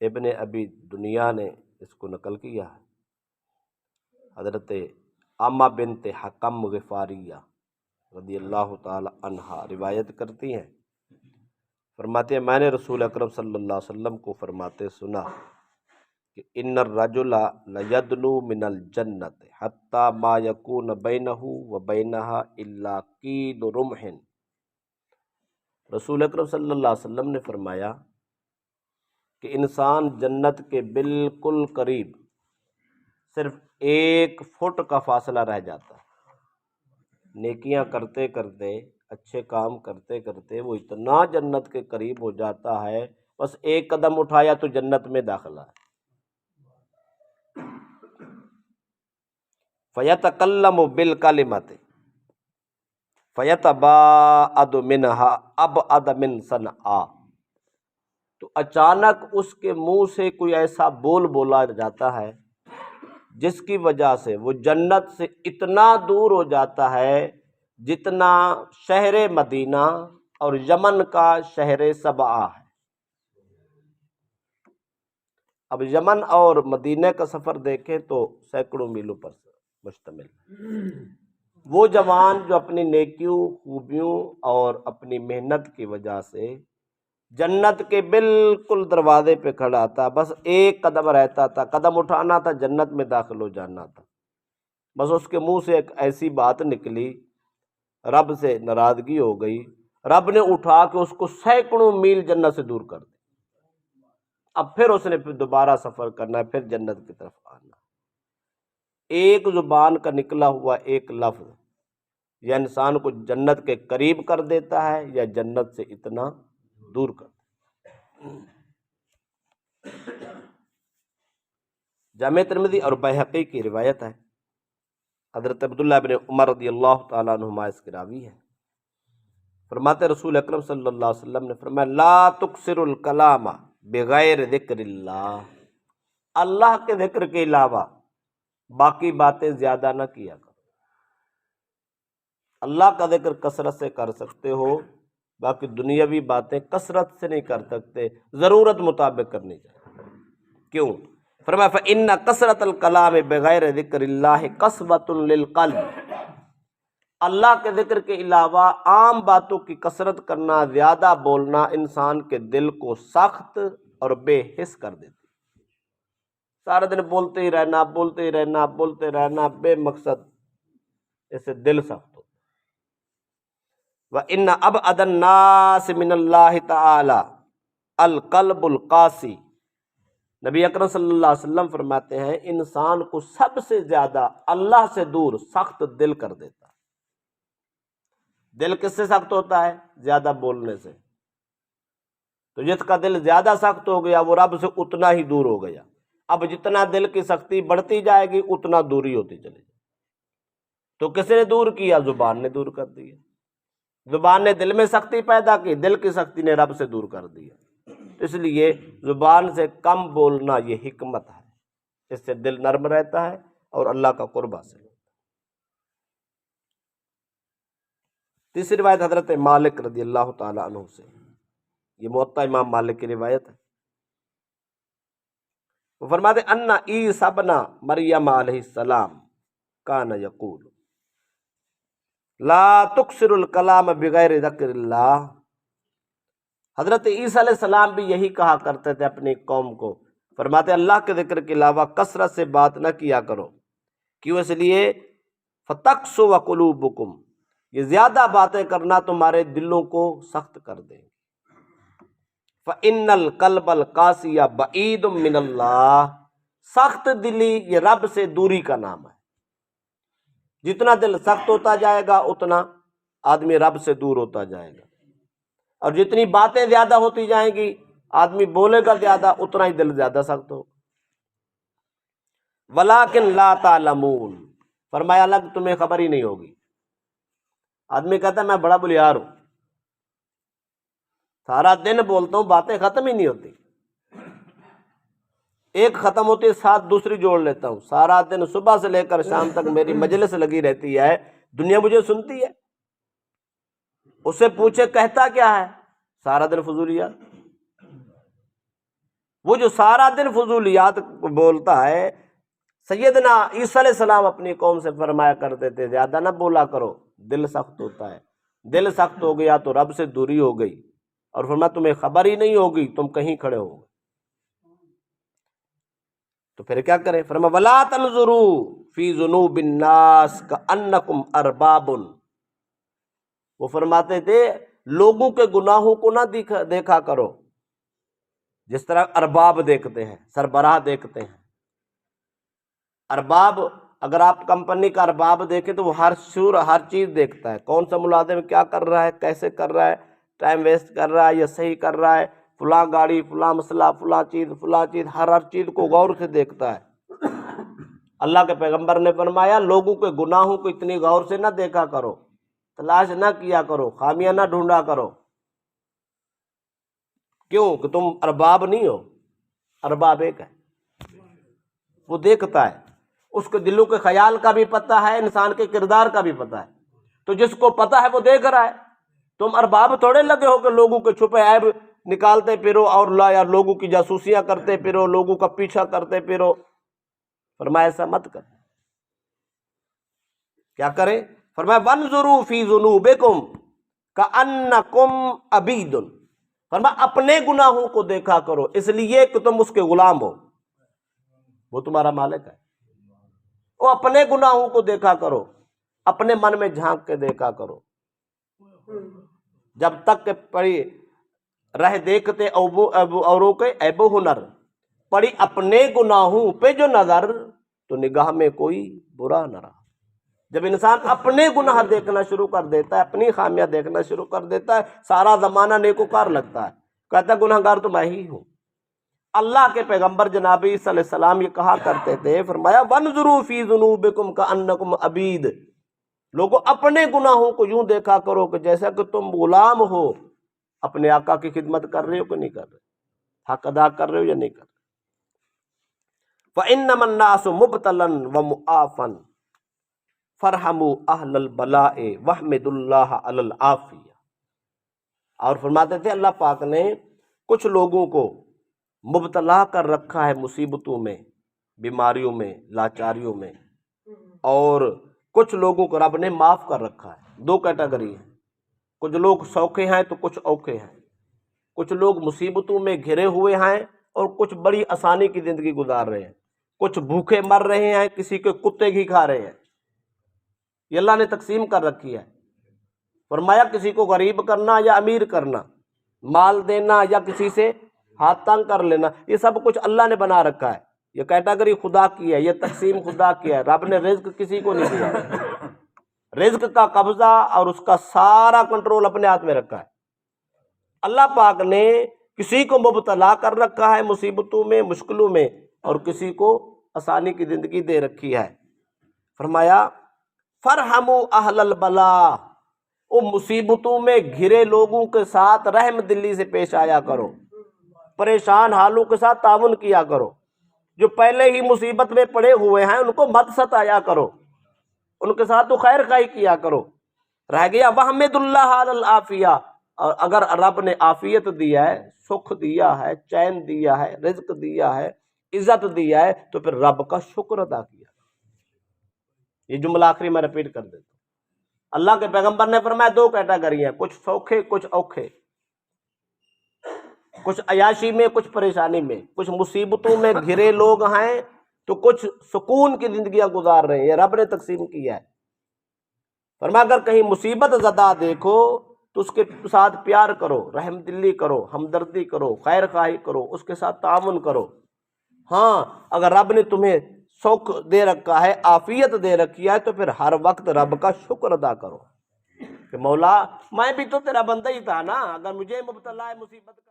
ابن ابی دنیا نے اس کو نقل کیا ہے۔ حضرت عامہ بنت حکم غفاریہ رضی اللہ تعالی عنہا روایت کرتی ہیں، فرماتے ہیں میں نے رسول اکرم صلی اللہ علیہ وسلم کو فرماتے سنا کہ ان الرجل لیدنو من الجنت حتی ما یکون بینہ و بینہا الا قید رمح۔ رسول اکرم صلی اللہ علیہ وسلم نے فرمایا کہ انسان جنت کے بالکل قریب صرف 1 فٹ کا فاصلہ رہ جاتا ہے، نیکیاں کرتے کرتے اچھے کام کرتے کرتے وہ اتنا جنت کے قریب ہو جاتا ہے، بس 1 قدم اٹھایا تو جنت میں داخلہ ہے۔ فَيَتَكَلَّمُ بِالْكَلِمَةِ فَيَتَبَاعَدُ مِنْهَا أَبْعَدَ مِنْ صَنْعَاءَ، تو اچانک اس کے منہ سے کوئی ایسا بول بولا جاتا ہے جس کی وجہ سے وہ جنت سے اتنا دور ہو جاتا ہے جتنا شہر مدینہ اور یمن کا شہر سبعہ ہے۔ اب یمن اور مدینہ کا سفر دیکھیں تو سینکڑوں میلوں پر مشتمل ہے۔ وہ جوان جو اپنی نیکیوں، خوبیوں اور اپنی محنت کی وجہ سے جنت کے بالکل دروازے پہ کھڑا تھا، بس 1 قدم رہتا تھا، قدم اٹھانا تھا، جنت میں داخل ہو جانا تھا، بس اس کے منہ سے ایک ایسی بات نکلی، رب سے ناراضگی ہو گئی، رب نے اٹھا کے اس کو سینکڑوں میل جنت سے دور کر دیا۔ اب پھر اس نے دوبارہ سفر کرنا ہے، پھر جنت کی طرف آنا۔ ایک زبان کا نکلا ہوا ایک لفظ یا انسان کو جنت کے قریب کر دیتا ہے یا جنت سے اتنا دور کر دیتا ہے۔ جامع ترمذی اور بیہقی کی روایت ہے، حضرت عبداللہ بن عمر رضی اللہ تعالیٰ عنہما اس کے راوی ہیں، فرماتے رسول اکرم صلی اللہ علیہ وسلم نے فرمایا لا تکثر الکلام بغیر ذکر اللہ، اللہ کے ذکر کے علاوہ باقی باتیں زیادہ نہ کیا کرو۔ اللہ کا ذکر کثرت سے کر سکتے ہو، باقی دنیاوی باتیں کثرت سے نہیں کر سکتے، ضرورت مطابق کرنی چاہیے۔ کیوں؟ فرمایا فإن کثرت الکلام بغیر ذکر اللہ قسوۃ للقلب، اللہ کے ذکر کے علاوہ عام باتوں کی کثرت کرنا، زیادہ بولنا انسان کے دل کو سخت اور بے حس کر دیتی۔ سارا دن بولتے ہی رہنا، بولتے ہی رہنا، بولتے رہنا بے مقصد، اس سے دل سخت ہوتا۔ وَإِنَّ أَبْعَدَ النَّاسِ مِنَ اللَّهِ تَعَالَى الْقَلْبُ الْقَاسِي، نبی اکرم صلی اللہ علیہ وسلم فرماتے ہیں انسان کو سب سے زیادہ اللہ سے دور سخت دل کر دیتا ہے۔ دل کس سے سخت ہوتا ہے؟ زیادہ بولنے سے۔ تو جس کا دل زیادہ سخت ہو گیا وہ رب سے اتنا ہی دور ہو گیا۔ اب جتنا دل کی سختی بڑھتی جائے گی اتنا دوری ہوتی چلے جائے۔ تو کس نے دور کیا؟ زبان نے دور کر دیا۔ زبان نے دل میں سختی پیدا کی، دل کی سختی نے رب سے دور کر دیا۔ اس لیے زبان سے کم بولنا یہ حکمت ہے، اس سے دل نرم رہتا ہے اور اللہ کا قرب حاصل ہوتا ہے۔ تیسری روایت حضرت مالک رضی اللہ تعالی عنہ سے، یہ موطا امام مالک کی روایت ہے، وہ فرماتے ان عیسی ابن مریم علیہ السلام کان یقول لا تکثر الکلام بغیر ذکر اللہ، حضرت عیسیٰ علیہ السلام بھی یہی کہا کرتے تھے اپنی قوم کو، فرماتے اللہ کے ذکر کے علاوہ کثرت سے بات نہ کیا کرو، کیوں؟ اس لیے فتقسو قلوبکم، یہ زیادہ باتیں کرنا تمہارے دلوں کو سخت کر دیں گے۔ فإن القلب القاسی بعید من اللہ، سخت دلی یہ رب سے دوری کا نام ہے۔ جتنا دل سخت ہوتا جائے گا اتنا آدمی رب سے دور ہوتا جائے گا، اور جتنی باتیں زیادہ ہوتی جائیں گی آدمی بولے گا زیادہ اتنا ہی دل زیادہ سخت ہوگا۔ ولیکن لا تعلمون، فرمایا الگ تمہیں خبر ہی نہیں ہوگی۔ آدمی کہتا ہے میں بڑا بلیار ہوں، سارا دن بولتا ہوں باتیں ختم ہی نہیں ہوتی، ایک ختم ہوتی ہے 7 دوسری جوڑ لیتا ہوں، سارا دن صبح سے لے کر شام تک میری مجلس لگی رہتی ہے، دنیا مجھے سنتی ہے، اس سے پوچھے کہتا کیا ہے؟ سارا دن فضولیات۔ وہ جو سارا دن فضولیات بولتا ہے، سیدنا عیسیٰ علیہ السلام اپنی قوم سے فرمایا کرتے تھے زیادہ نہ بولا کرو، دل سخت ہوتا ہے، دل سخت ہو گیا تو رب سے دوری ہو گئی، اور فرمایا تمہیں خبر ہی نہیں ہوگی تم کہیں کھڑے ہو گے، تو پھر کیا کریں؟ فرمایا وَلَا تَنْظُرُوا فِي ذُنُوبِ النَّاسِ كَأَنَّكُمْ أَرْبَابٌ، وہ فرماتے تھے لوگوں کے گناہوں کو نہ دیکھا کرو جس طرح ارباب دیکھتے ہیں، سربراہ دیکھتے ہیں۔ ارباب، اگر آپ کمپنی کا ارباب دیکھیں تو وہ ہر چیز دیکھتا ہے، کون سا ملازم کیا کر رہا ہے، کیسے کر رہا ہے، ٹائم ویسٹ کر رہا ہے یا صحیح کر رہا ہے، فلاں گاڑی، فلاں مسئلہ، فلاں چیز، ہر چیز کو غور سے دیکھتا ہے۔ اللہ کے پیغمبر نے فرمایا لوگوں کے گناہوں کو اتنی غور سے نہ دیکھا کرو، تلاش نہ کیا کرو، خامیاں نہ ڈھونڈا کرو۔ کیوں کہ تم ارباب نہیں ہو، ارباب ایک ہے، وہ دیکھتا ہے، اس کے دلوں کے خیال کا بھی پتہ ہے، انسان کے کردار کا بھی پتہ ہے، تو جس کو پتہ ہے وہ دیکھ رہا ہے۔ تم ارباب تھوڑے لگے ہو کہ لوگوں کے چھپے عیب نکالتے پھرو اور یا لوگوں کی جاسوسیاں کرتے پھرو، لوگوں کا پیچھا کرتے پھرو۔ فرمایا ایسا مت کر۔ کیا کریں؟ فرمایا وَانْظُرُوا فِي ذُنُوبِكُمْ كَأَنَّكُمْ عَبِيدٌ، فرمایا اپنے گناہوں کو دیکھا کرو اس لیے کہ تم اس کے غلام ہو، وہ تمہارا مالک ہے۔ وہ اپنے گناہوں کو دیکھا کرو، اپنے من میں جھانک کے دیکھا کرو۔ جب تک کہ پڑی رہ دیکھتے اوروں کے عیب و ہنر، پڑی اپنے گناہوں پہ جو نظر، تو نگاہ میں کوئی برا نہ رہا۔ جب انسان اپنے گناہ دیکھنا شروع کر دیتا ہے، اپنی خامیاں دیکھنا شروع کر دیتا ہے، سارا زمانہ نیکوکار لگتا ہے، کہتا ہے گناہ گار تو میں ہی ہوں۔ اللہ کے پیغمبر جناب صلی اللہ علیہ وسلم یہ کہا کرتے تھے، فرمایا وَانْظُرُوا فِي ذُنُوبِكُمْ كَأَنَّكُمْ عَبِيدٌ، لوگوں اپنے گناہوں کو یوں دیکھا کرو کہ جیسا کہ تم غلام ہو، اپنے آقا کی خدمت کر رہے ہو کہ نہیں کر رہے، حق ادا کر رہے ہو یا نہیں کر رہے۔ فَإِنَّمَا النَّاسُ مُبْتَلًا وَمُعَافًا فَارْحَمُوا أَهْلَ الْبَلَاءِ وَاحْمِدُوا اللَّهَ عَلَى الْعَافِيَةِ، اور فرماتے تھے اللہ پاک نے کچھ لوگوں کو مبتلا کر رکھا ہے مصیبتوں میں، بیماریوں میں، لاچاریوں میں، اور کچھ لوگوں کو رب نے معاف کر رکھا ہے۔ دو کیٹیگری ہیں، کچھ لوگ سوکھے ہیں تو کچھ اوکھے ہیں، کچھ لوگ مصیبتوں میں گھرے ہوئے ہیں اور کچھ بڑی آسانی کی زندگی گزار رہے ہیں، کچھ بھوکے مر رہے ہیں، کسی کے کتے گھی کھا رہے ہیں۔ یہ اللہ نے تقسیم کر رکھی ہے۔ فرمایا کسی کو غریب کرنا یا امیر کرنا، مال دینا یا کسی سے ہاتھ تنگ کر لینا، یہ سب کچھ اللہ نے بنا رکھا ہے۔ یہ کیٹیگری خدا کی ہے، یہ تقسیم خدا کی ہے۔ رب نے رزق کسی کو نہیں دیا، رزق کا قبضہ اور اس کا سارا کنٹرول اپنے ہاتھ میں رکھا ہے۔ اللہ پاک نے کسی کو مبتلا کر رکھا ہے مصیبتوں میں، مشکلوں میں، اور کسی کو آسانی کی زندگی دے رکھی ہے۔ فرمایا فرحموا اہل البلاء، وہ مصیبتوں میں گھرے لوگوں کے ساتھ رحم دلی سے پیش آیا کرو، پریشان حالوں کے ساتھ تعاون کیا کرو، جو پہلے ہی مصیبت میں پڑے ہوئے ہیں ان کو مت ستایا کرو، ان کے ساتھ تو خیر خواہی کیا کرو۔ رہ گیا وحمد اللہ علی العافیہ، اور اگر رب نے عافیت دیا ہے، سکھ دیا ہے، چین دیا ہے، رزق دیا ہے، عزت دیا ہے، تو پھر رب کا شکر ادا کیا۔ یہ جملہ آخری میں رپیٹ کر دیتا ہوں۔ اللہ کے پیغمبر نے فرمایا دو کیٹیگری ہیں، کچھ سوکھے کچھ اوکھے، کچھ عیاشی میں کچھ پریشانی میں، کچھ مصیبتوں میں گھرے لوگ ہیں تو کچھ سکون کی زندگیاں گزار رہے ہیں، یہ رب نے تقسیم کیا ہے۔ فرمایا اگر کہیں مصیبت زدہ دیکھو تو اس کے ساتھ پیار کرو، رحم دلی کرو، ہمدردی کرو، خیر خواہی کرو، اس کے ساتھ تعاون کرو۔ ہاں اگر رب نے تمہیں سکھ دے رکھا ہے، عافیت دے رکھی ہے، تو پھر ہر وقت رب کا شکر ادا کرو کہ مولا میں بھی تو تیرا بندہ ہی تھا نا، اگر مجھے مبتلا ہے مصیبت کا